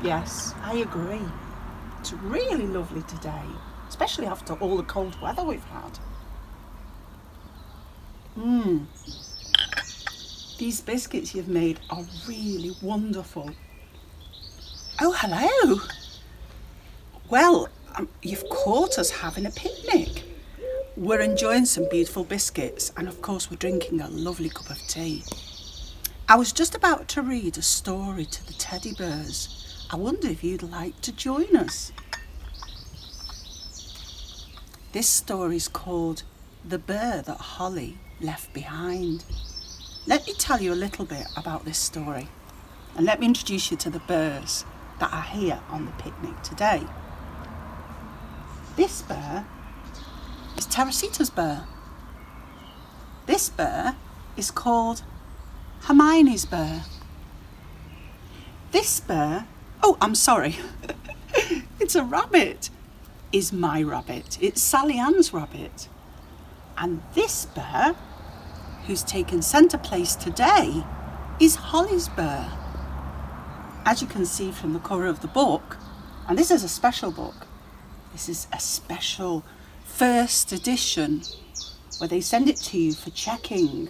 Yes, I agree. It's really lovely today, especially after all the cold weather we've had. These biscuits you've made are really wonderful. Oh, hello. Well, you've caught us having a picnic. We're enjoying some beautiful biscuits and of course we're drinking a lovely cup of tea. I was just about to read a story to the teddy bears. I wonder if you'd like to join us. This story's called The Burr That Holly Left Behind. Let me tell you a little bit about this story and let me introduce you to the Burrs that are here on the picnic today. This Burr is Teresita's Burr. This Burr is called Hermione's Burr. This Burr, it's a rabbit, is my rabbit. It's Sally-Anne's rabbit. And this Burr, who's taken centre place today, is Holly's Burr. As you can see from the cover of the book, and this is a special book, this is a special first edition where they send it to you for checking.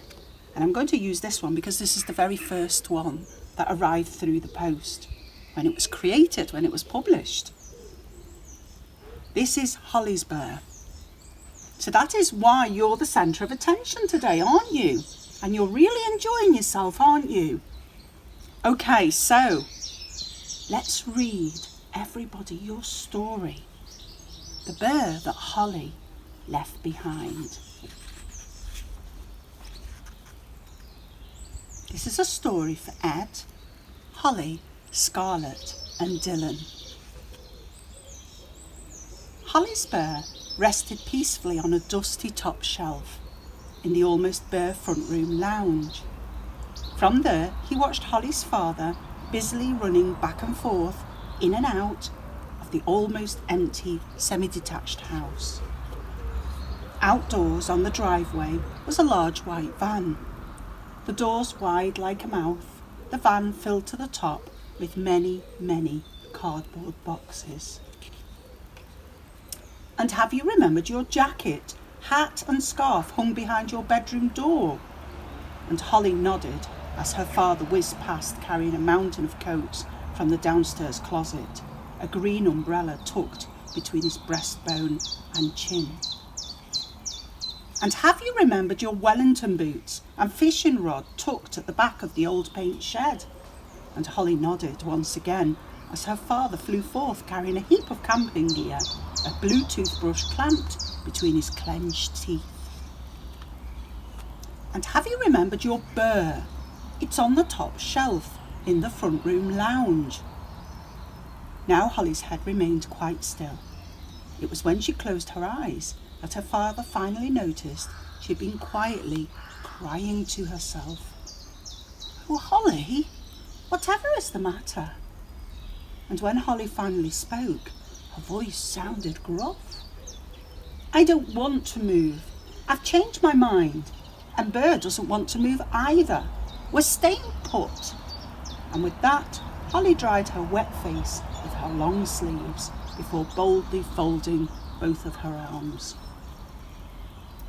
And I'm going to use this one because this is the very first one that arrived through the post when it was created, when it was published. This is Holly's Burr. So that is why you're the centre of attention today, aren't you? And you're really enjoying yourself, aren't you? Okay, so let's read everybody your story. The Burr That Holly Left Behind. This is a story for Ed, Holly, Scarlett and Dylan. Holly's Burr rested peacefully on a dusty top shelf in the almost bare front room lounge. From there, he watched Holly's father busily running back and forth, in and out of the almost empty semi-detached house. Outdoors on the driveway was a large white van. The doors wide like a mouth, the van filled to the top with many, many cardboard boxes. And have you remembered your jacket, hat and scarf hung behind your bedroom door? And Holly nodded as her father whizzed past carrying a mountain of coats from the downstairs closet, a green umbrella tucked between his breastbone and chin. And have you remembered your Wellington boots and fishing rod tucked at the back of the old paint shed? And Holly nodded once again as her father flew forth carrying a heap of camping gear, a blue toothbrush clamped between his clenched teeth. And have you remembered your Burr? It's on the top shelf in the front room lounge. Now Holly's head remained quite still. It was when she closed her eyes that her father finally noticed she had been quietly crying to herself. "Oh, Holly, whatever is the matter?" And when Holly finally spoke, her voice sounded gruff. "I don't want to move. I've changed my mind. And Burr doesn't want to move either. We're staying put." And with that, Holly dried her wet face with her long sleeves before boldly folding both of her arms.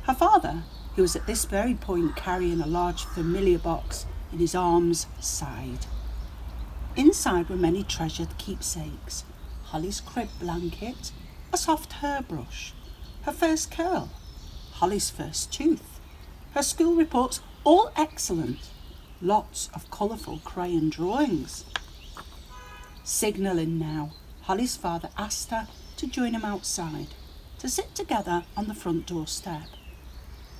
Her father, who was at this very point carrying a large familiar box in his arms, sighed. Inside were many treasured keepsakes: Holly's crib blanket, a soft hairbrush, her first curl, Holly's first tooth, her school reports, all excellent, lots of colourful crayon drawings. Signalling now, Holly's father asked her to join him outside, to sit together on the front doorstep.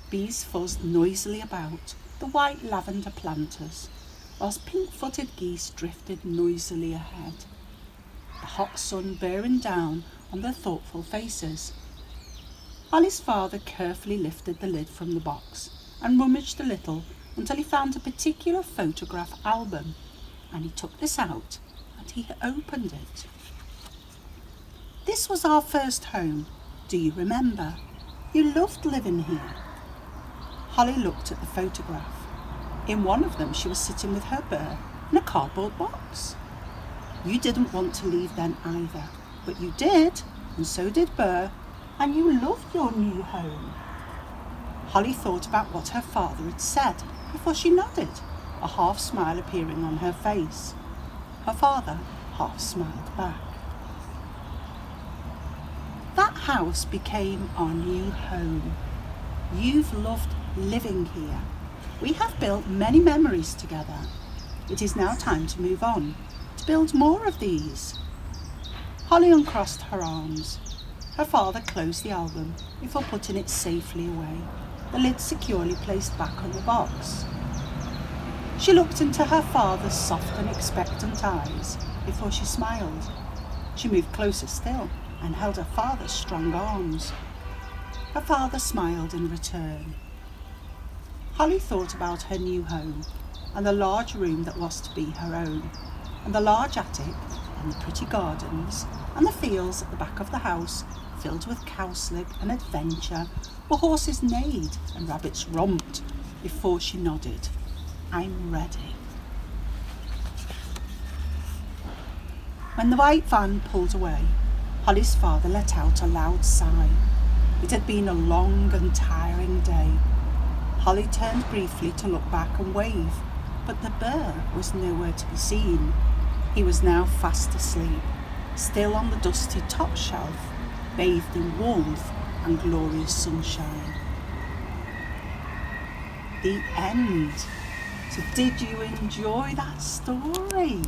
Bees fuzzed noisily about the white lavender planters, whilst pink-footed geese drifted noisily ahead, the hot sun bearing down on their thoughtful faces. Holly's father carefully lifted the lid from the box and rummaged a little until he found a particular photograph album, and he took this out and he opened it. "This was our first home. Do you remember? You loved living here." Holly looked at the photograph. In one of them she was sitting with her Burr in a cardboard box. You didn't want to leave then either, but you did, and so did Burr, and you loved your new home. Holly thought about what her father had said before she nodded, a half smile appearing on her face. Her father half smiled back. That house became our new home. You've loved living here. We have built many memories together. It is now time to move on, to build more of these. Holly uncrossed her arms. Her father closed the album before putting it safely away, the lid securely placed back on the box. She looked into her father's soft and expectant eyes before she smiled. She moved closer still and held her father's strong arms. Her father smiled in return. Holly thought about her new home and the large room that was to be her own, and the large attic and the pretty gardens and the fields at the back of the house filled with cowslip and adventure, where horses neighed and rabbits romped, before she nodded. I'm ready. When the white van pulled away, Holly's father let out a loud sigh. It had been a long and tiring day. Holly turned briefly to look back and wave, but the Burr was nowhere to be seen. He was now fast asleep, still on the dusty top shelf, bathed in warmth and glorious sunshine. The end. So did you enjoy that story?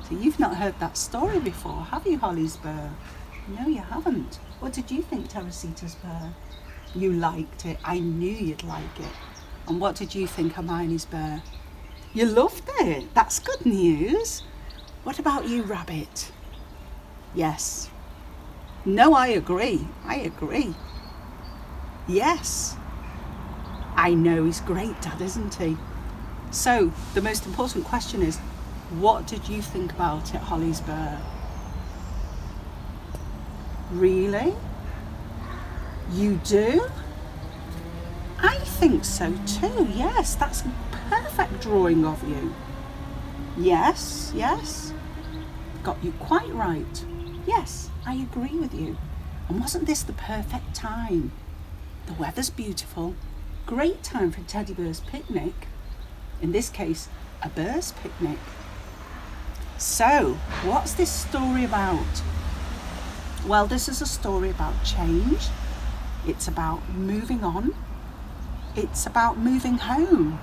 So you've not heard that story before, have you, Holly's Burr? No, you haven't. What did you think, Teresita's Burr? You liked it. I knew you'd like it. And what did you think, Hermione's Burr? You loved it. That's good news. What about you, Rabbit? Yes. No, I agree. Yes. I know, he's great, Dad, isn't he? So, the most important question is, what did you think about it, Holly's Burr? Really? You do? I think so too, yes. That's a perfect drawing of you. Yes. Got you quite right. Yes, I agree with you. And wasn't this the perfect time? The weather's beautiful. Great time for a teddy bear's picnic. In this case, a Burr's picnic. So, what's this story about? Well, this is a story about change. It's about moving on. It's about moving home.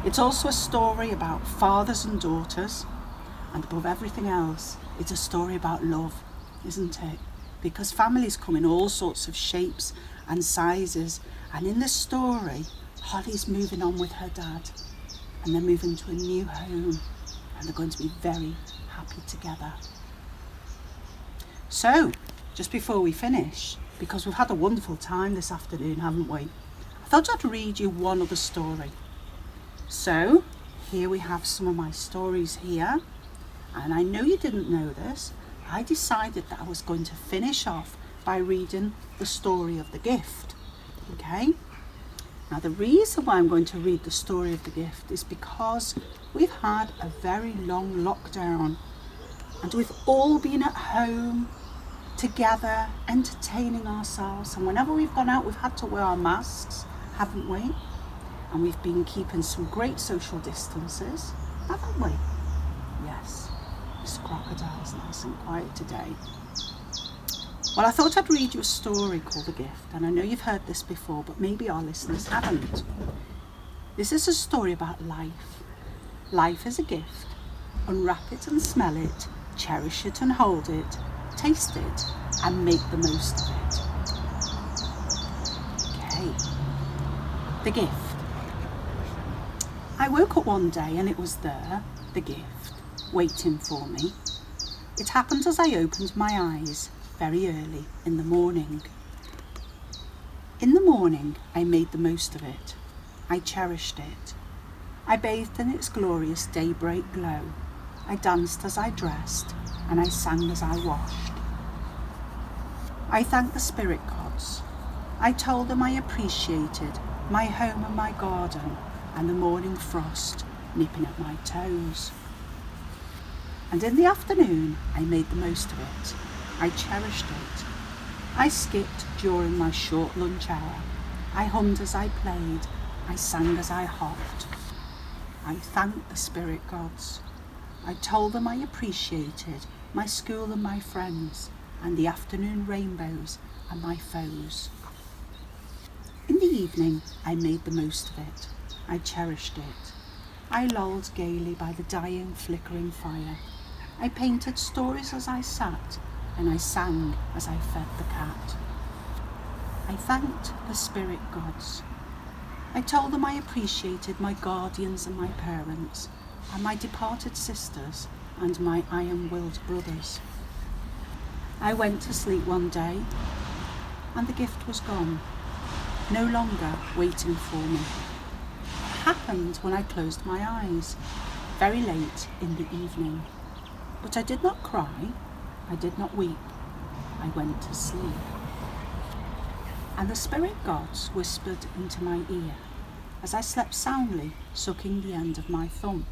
It's also a story about fathers and daughters. And above everything else, it's a story about love, isn't it? Because families come in all sorts of shapes and sizes. And in this story, Holly's moving on with her dad. And they're moving to a new home. And they're going to be very happy together. So, just before we finish, because we've had a wonderful time this afternoon, haven't we? I thought I'd read you one other story. So, here we have some of my stories here. And I know you didn't know this. I decided that I was going to finish off by reading the story of the gift. Okay? Now, the reason why I'm going to read the story of the gift is because we've had a very long lockdown. And we've all been at home together, entertaining ourselves. And whenever we've gone out, we've had to wear our masks, haven't we? And we've been keeping some great social distances, haven't we? Yes. This crocodile's nice and quiet today. Well, I thought I'd read you a story called The Gift. And I know you've heard this before, but maybe our listeners haven't. This is a story about life. Life is a gift. Unwrap it and smell it. Cherish it and hold it. Taste it and make the most of it. Okay. The gift. I woke up one day and it was there, the gift, waiting for me. It happened as I opened my eyes very early in the morning. In the morning, I made the most of it. I cherished it. I bathed in its glorious daybreak glow. I danced as I dressed, and I sang as I washed. I thanked the spirit gods. I told them I appreciated my home and my garden and the morning frost nipping at my toes. And in the afternoon, I made the most of it. I cherished it. I skipped during my short lunch hour. I hummed as I played. I sang as I hopped. I thanked the spirit gods. I told them I appreciated my school and my friends, and the afternoon rainbows and my foes. In the evening, I made the most of it. I cherished it. I lolled gaily by the dying, flickering fire. I painted stories as I sat, and I sang as I fed the cat. I thanked the spirit gods. I told them I appreciated my guardians and my parents, and my departed sisters and my iron-willed brothers. I went to sleep one day, and the gift was gone, no longer waiting for me. It happened when I closed my eyes, very late in the evening. But I did not cry, I did not weep, I went to sleep. And the spirit gods whispered into my ear as I slept soundly, sucking the end of my thumb.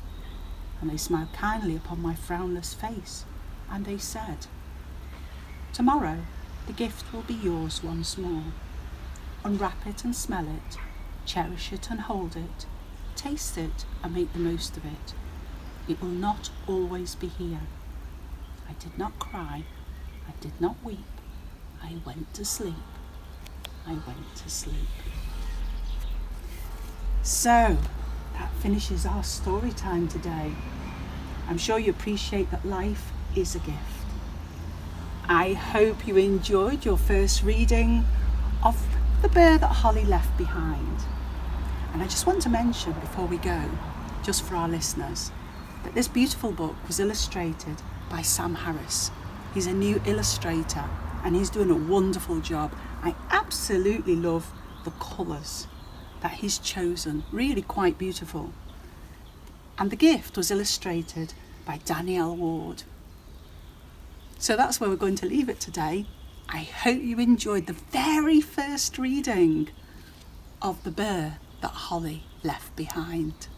And they smiled kindly upon my frownless face, and they said, "Tomorrow the gift will be yours once more. Unwrap it and smell it, cherish it and hold it, taste it and make the most of it. It will not always be here." I did not cry, I did not weep, I went to sleep, I went to sleep. So, that finishes our story time today. I'm sure you appreciate that life is a gift. I hope you enjoyed your first reading of The Burr That Holly Left Behind. And I just want to mention before we go, just for our listeners, that this beautiful book was illustrated by Sam Harris. He's a new illustrator and he's doing a wonderful job. I absolutely love the colours that he's chosen, really quite beautiful. And the gift was illustrated by Danielle Ward. So that's where we're going to leave it today. I hope you enjoyed the very first reading of The Burr That Holly Left Behind.